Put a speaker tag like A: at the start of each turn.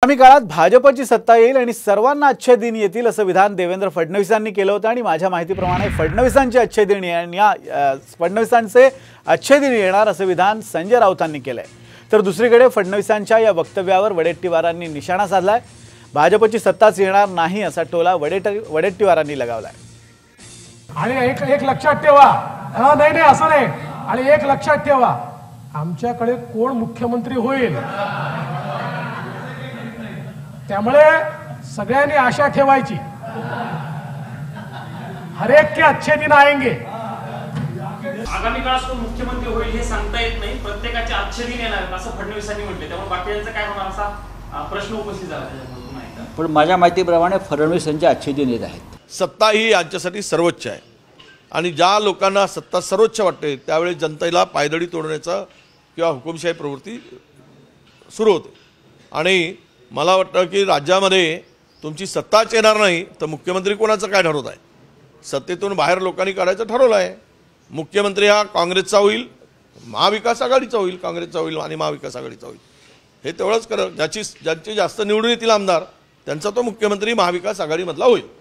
A: आगामी काळात भाजपची सत्ता येईल आणि सर्वांना अच्छे दिन येतील असं विधान देवेंद्र फडणवीसांनी केलं होतं आणि माझ्या माहितीप्रमाणे फडणवीसांचे अच्छे दिन येणार असं विधान संजय राऊतांनी केलंय। तर दुसरीकडे फडणवीसांच्या या वक्तव्यावर वडेट्टीवारांनी निशाणा साधलाय। भाजपची सत्ताच येणार नाही असा टोला वडेट्टीवारांनी लगावलाय।
B: आणि एक लक्षात ठेवा, नाही असं नाही, आणि एक लक्षात ठेवा, आमच्याकडे कोण मुख्यमंत्री होईल त्यामुळे सगळ्यांनी आशा ठेवायची, हर एक के अच्छे दिन आएंगे।
C: आगामी काळात कोण मुख्यमंत्री होईल हे सांगता येत नाही, प्रत्येकाचे अच्छे दिन येणार असं फडणवीसांनी म्हटले, त्यामुळे बाकीच्यांचं काय होणार असा प्रश्न उपस्थित झाला त्याच्यामुळे।
D: पण माझ्या माहितीप्रमाणे फडणवीसांचे अच्छे दिन येत आहेत।
E: सत्ता ही यांच्यासाठी सर्वोच्च आहे आणि ज्या लोकांना सत्ता सर्वोच्च वाटते त्यावेळी जनतेला पायदळी तोडण्याचा किंवा हुकुमशाही प्रवृत्ती सुरू होते। आणि मला वाटतं की राज्यामध्ये तुमची सत्ताच येणार नाही तर मुख्यमंत्री कोणाचं काय ठरवत आहे? सत्तेतून बाहेर लोकांनी काढायचं ठरवलं आहे। मुख्यमंत्री हा काँग्रेसचा होईल, महाविकास आघाडीचा होईल, काँग्रेसचा होईल आणि महाविकास आघाडीचा होईल, हे तेवढंच ज्यांची जास्त निवडून येतील आमदार त्यांचा तो मुख्यमंत्री महाविकास आघाडीमधला होईल।